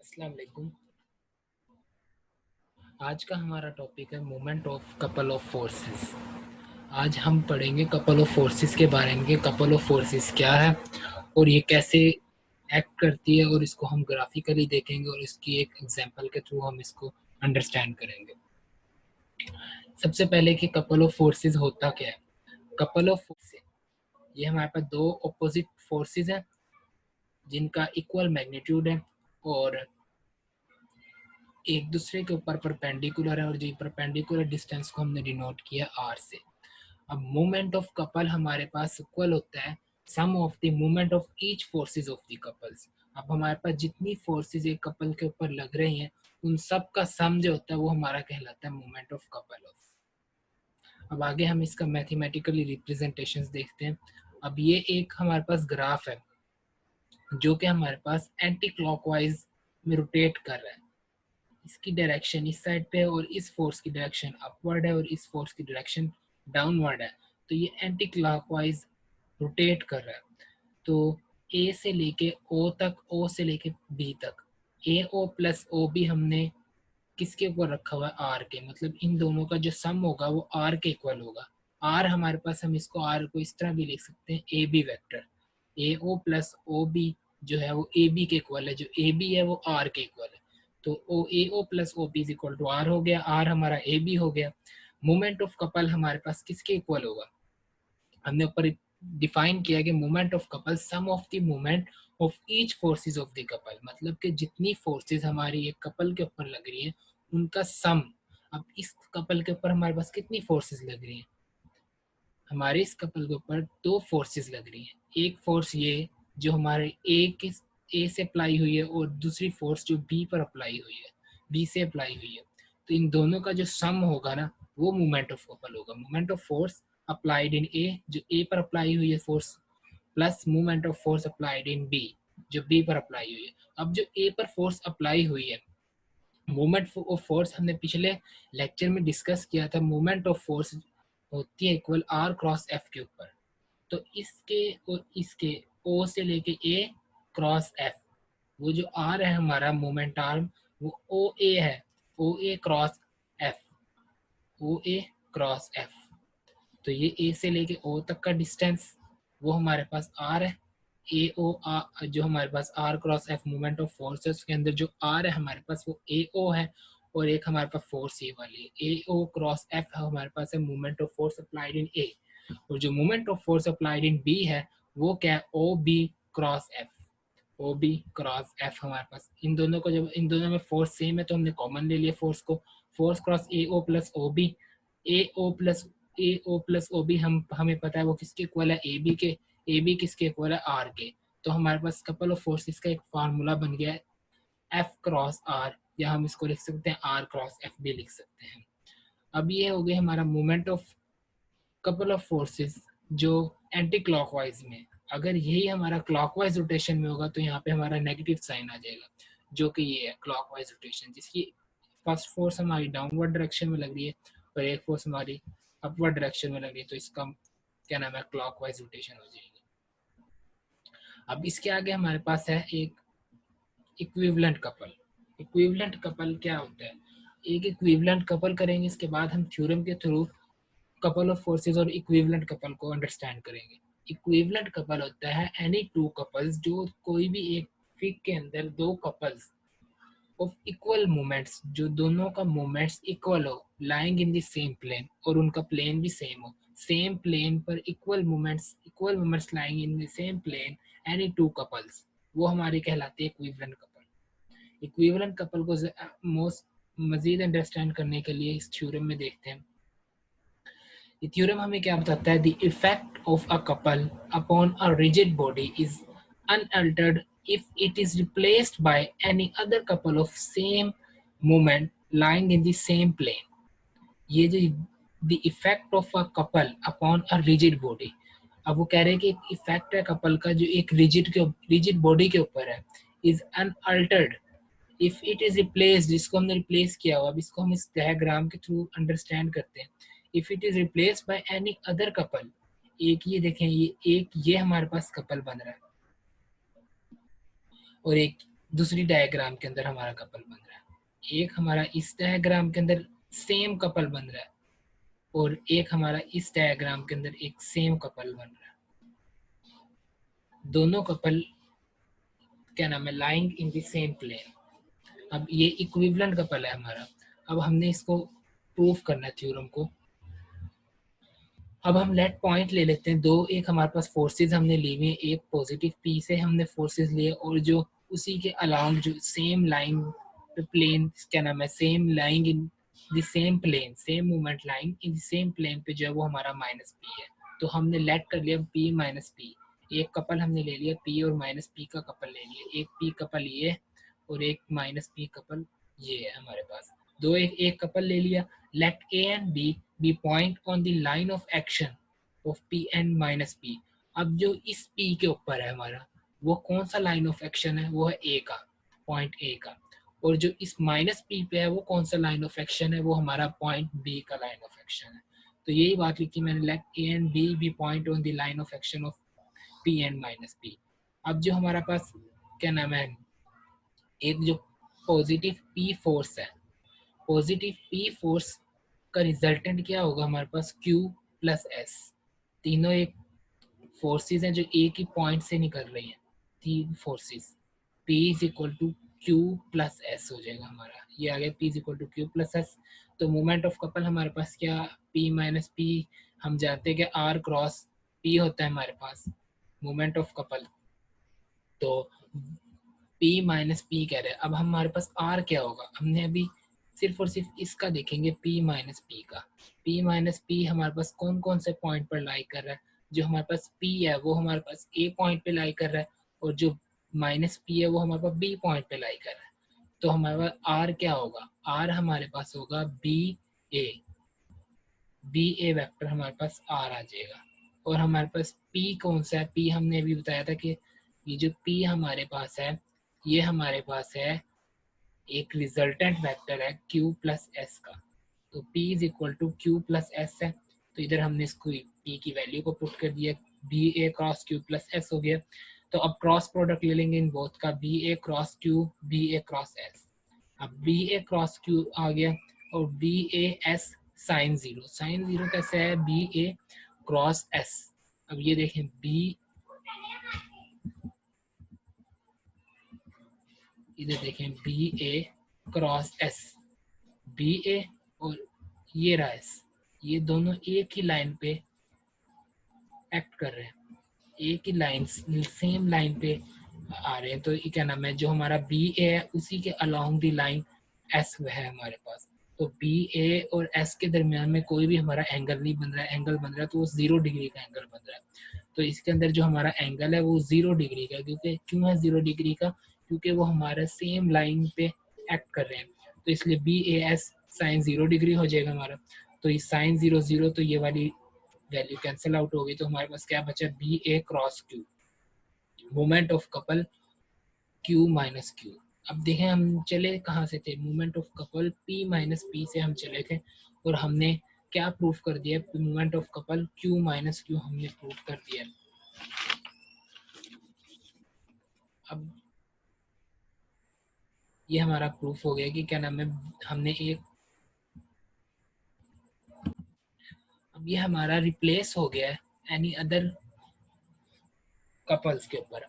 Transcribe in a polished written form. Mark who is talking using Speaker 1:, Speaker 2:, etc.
Speaker 1: अस्सलाम वालेकुम। आज का हमारा टॉपिक है movement of couple of forces. आज हम पढ़ेंगे कपल ऑफ फोर्सेस के बारे में कि कपल ऑफ फोर्सेस क्या है और ये कैसे एक्ट करती है, और इसको हम ग्राफिकली देखेंगे और इसकी एक एग्जांपल के थ्रू हम इसको अंडरस्टैंड करेंगे। सबसे पहले कि कपल ऑफ फोर्सेस होता क्या है। कपल ऑफ फोर्सेस ये हमारे पास दो ऑपोजिट फोर्सेस हैं जिनका इक्वल मैग्नीट्यूड है और एक दूसरे के ऊपर परपेंडिकुलर है, और जो परपेंडिकुलर डिस्टेंस को हमने डिनोट किया आर से। अब मोमेंट ऑफ कपल हमारे पास इक्वल होता है sum of the moment of each forces of the couples. अब हमारे पास जितनी फोर्सेस एक कपल के ऊपर लग रही हैं उन सब का सम जो होता है वो हमारा कहलाता है मोमेंट ऑफ कपल ऑफ। अब आगे हम इसका मैथमेटिकली रिप्रेजेंटेशंस देखते हैं। अब ये एक हमारे पास ग्राफ है जो कि हमारे पास एंटी क्लॉकवाइज में रोटेट कर रहा है। इसकी डायरेक्शन इस साइड पे है और इस फोर्स की डायरेक्शन अपवर्ड है और इस फोर्स की डायरेक्शन डाउनवर्ड है। तो ये एंटी क्लॉकवाइज रोटेट कर रहा है। तो ए से लेके ओ तक, ओ से लेके बी तक, ए ओ प्लस ओ बी हमने किसके ऊपर रखा हुआ है, आर के। मतलब इन दोनों का जो सम होगा वो आर के इक्वल होगा। आर हमारे पास, हम इसको आर को इस तरह भी लिख सकते हैं A B vector. A O plus O B जो है वो ए बी के इक्वल है, जो ए बी है वो आर के इक्वल है। तो O A O plus O B is equal to R हो गया, आर हमारा ए बी हो गया। मोमेंट ऑफ कपल हमारे पास किसके इक्वल होगा, हमने ऊपर डिफाइन किया कि moment of couple sum of the moment of each forces of the couple. मतलब कि जितनी फोर्सेस हमारी एक कपल के ऊपर लग रही है उनका सम। अब इस कपल के ऊपर हमारे पास कितनी फोर्सेस लग रही हैं, हमारे इस कपल के ऊपर दो फोर्सेस लग रही हैं। एक फोर्स ये जो हमारे ए से अप्लाई हुई है और दूसरी फोर्स जो बी पर अप्लाई हुई है, बी से अप्लाई हुई है। तो इन दोनों का जो सम होगा ना वो मोमेंट ऑफ कपल होगा। Moment of force applied in A, जो ए पर अप्लाई हुई है force, plus moment of force applied in B जो बी पर अप्लाई हुई है। अब जो ए पर फोर्स अप्लाई हुई है, मोमेंट ऑफ फोर्स हमने पिछले लेक्चर में डिस्कस किया था, मोमेंट ऑफ फोर्स होती है इक्वल आर क्रॉस एफ के ऊपर। तो इसके और इसके ओ से लेके ए क्रॉस एफ, वो जो आर है हमारा मोमेंट आर्म वो ओ ए है, ओ ए क्रॉस एफ, ओ ए क्रॉस एफ। तो ये ए से लेके ओ तक का डिस्टेंस वो हमारे पास आर है। ए ओ आर जो हमारे पास R cross F moment of force है, उसके अंदर जो आर है हमारे पास वो ए ओ है, और एक हमारे पास फोर्स ए वाली है। ए ओ क्रॉस एफ हमारे पास है moment of force applied in A, और जो moment of force applied in B है वो क्या है, O B cross F. O B cross F हमारे पास, इन दोनों को जब इन दोनों में फोर्स सेम है तो हमने कॉमन ले लिया फोर्स को। Force cross A O plus O B, A O plus O B हम हमें पता है वो किसके इक्वल है, ए बी के। ए बी किसके इक्वल है, आर के। तो हमारे पास कपल ऑफ फोर्सेस का एक फार्मूला बन गया है एफ क्रॉस आर, या हम इसको लिख सकते हैं आर क्रॉस एफ भी लिख सकते हैं। अब ये हो गया हमारा moment of couple of forces जो एंटी क्लॉकवाइज में। अगर यही हमारा क्लॉकवाइज रोटेशन में होगा तो यहाँ पे हमारा नेगेटिव साइन आ जाएगा, जो कि ये है क्लॉकवाइज रोटेशन, जिसकी फर्स्ट फोर्स हमारी डाउनवर्ड डायरेक्शन में लग रही है और एक फोर्स हमारी अपवर्ड डायरेक्शन में लग रही है। तो इसका क्या नाम है, क्लॉकवाइज रोटेशन हो जाएगी। अब इसके आगे हमारे पास है एक इक्विवेलेंट कपल। इक्विवेलेंट कपल क्या होता है, एक इक्विवेलेंट कपल करेंगे, इसके बाद हम थ्योरम के थ्रू कपल ऑफ फोर्सेस और इक्विवेलेंट कपल को अंडरस्टैंड करेंगे। इक्विवेलेंट कपल होता है एनी टू कपल्स, जो कोई भी एक फिग के अंदर दो कपल्स ऑफ इक्वल मोमेंट्स, जो दोनों का मोमेंट्स इक्वल हो, lying in the same plane, और उनका प्लेन भी सेम हो, सेम प्लेन पर equal moments lying in the same plane, any two couples, वो हमारे कहलाते हैं इक्विवेलेंट कपल। इक्विवेलेंट कपल को मोस्ट मजीद अंडरस्टैंड करने के लिए इस थ्योरम में देखते हैं। ये थ्योरम हमें क्या बताता है, the effect of a couple upon a rigid body is unaltered if it is replaced by any other couple of same moment lying in the same plane। ये जो the effect of a couple upon a rigid body, अब वो कह रहे हैं कि एक effect है कपल का जो एक रिजिड बॉडी के ऊपर है, is unaltered if it is replaced, जिसको हमने रिप्लेस किया हुआ। अब इसको हम इस डायग्राम के थ्रू अंडरस्टैंड करते हैं। If it is replaced by any other couple, एक ये देखें, ये हमारे पास कपल बन रहा है, और एक दूसरी डायग्राम के अंदर हमारा कपल बन रहा है, एक हमारा इस डायग्राम के अंदर सेम कपल बन रहा है, और एक हमारा इस डायग्राम के अंदर एक सेम कपल बन रहा है। दोनों कपल क्या नाम है, lying in the same plane. अब ये इक्विवेलेंट कपल है हमारा। अब हमने इसको प्रूफ करना है थ्योरम को। अब हम लेट पॉइंट ले लेते हैं दो, एक हमारे पास फोर्सेस हमने ली हुई है, एक पॉजिटिव पी से हमने फोर्सेस लिए, और जो उसी के अलाउंग जो सेम लाइन पे प्लेन क्या नाम है, same line in the same plane, same movement line in the same plane पे जो है वो हमारा माइनस पी है। तो हमने लेट कर लिया पी माइनस पी, एक कपल हमने ले लिया पी और माइनस पी का कपल ले लिया, एक पी कपल ये और एक माइनस पी कपल ये है हमारे पास। दो एक कपल ले लिया। Let A and B be point on the line of action of P and minus P. अब जो इस पी के ऊपर है हमारा, वो कौन सा लाइन ऑफ एक्शन है, वो है ए का, पॉइंट ए का। और जो इस माइनस पी पे है वो कौन सा लाइन ऑफ एक्शन है, वो हमारा पॉइंट बी का लाइन ऑफ एक्शन है। तो यही बात लिखी मैंने, let A and B be point on the line of action of P and minus P. अब जो हमारा पास क्या नाम है, एक जो पॉजिटिव पी फोर्स है, पॉजिटिव पी फोर्स का रिजल्टेंट क्या होगा हमारे पास, Q प्लस एस। तीनों एक फोर्सेस हैं जो एक ही पॉइंट से निकल रही हैं, तीन forces. P is equal to Q plus S हो जाएगा हमारा, ये आ गया P is equal to Q plus S. तो मोमेंट ऑफ कपल हमारे पास क्या, P माइनस पी, हम जानते हैं कि R क्रॉस P होता है हमारे पास मोमेंट ऑफ कपल। तो P माइनस पी कह रहे हैं, अब हमारे पास R क्या होगा, हमने अभी सिर्फ और सिर्फ इसका देखेंगे P माइनस पी का। P माइनस पी हमारे पास कौन कौन से पॉइंट पर लाई कर रहा है, जो हमारे पास P है वो हमारे पास A पॉइंट पे लाई कर रहा है, और जो माइनस P है वो हमारे पास B पॉइंट पे लाई कर रहा है। तो हमारे पास R क्या होगा, R हमारे पास होगा BA, BA वेक्टर हमारे पास R आ जाएगा। और हमारे पास P कौन सा है, P हमने अभी बताया था कि ये जो P हमारे पास है, ये हमारे पास है एक रिजल्टेंट वेक्टर है Q प्लस एस का। तो P is equal to Q plus S है। तो इधर हमने इसको P की वैल्यू को पुट कर दिया, B A cross Q plus S हो गया। तो अब क्रॉस प्रोडक्ट ले लेंगे इन बोथ का, B A cross Q B A cross S. अब बी ए क्रॉस क्यू आ गया, और B A S sine zero, sine zero कैसे है, बी ए क्रॉस एस। अब ये देखें बी, इधर देखें B A cross S, B ए और ये रहा एस, ये दोनों एक ही लाइन पे एक्ट कर रहे हैं, एक ही लाइन सेम लाइन पे आ रहे हैं। तो ये क्या नाम है, जो हमारा बी ए है उसी के अलोंग द लाइन एस है हमारे पास। तो बी ए और एस के दरमियान में कोई भी हमारा एंगल नहीं बन रहा है, एंगल बन रहा है तो वो 0 डिग्री का एंगल बन रहा है। तो इसके अंदर जो हमारा एंगल है वो 0 डिग्री का, क्योंकि क्यों है 0 डिग्री का, क्योंकि वो हमारे सेम लाइन पे एक्ट कर रहे हैं। तो इसलिए B A S sine 0 degree हो जाएगा हमारा। तो ये साइन 0 0, तो ये वाली वैल्यू कैंसिल आउट हो गई। तो हमारे पास क्या बचा, B A cross Q, moment of couple Q minus Q. अब देखें हम चले कहाँ से थे, moment of couple P minus P से हम चले थे, और हमने क्या प्रूफ कर दिया, moment of couple Q minus Q हमने प्रूफ कर दिया। अब ये हमारा प्रूफ हो गया कि क्या नाम है, हमने एक, अब ये हमारा रिप्लेस हो गया है एनी अदर कपल्स के ऊपर।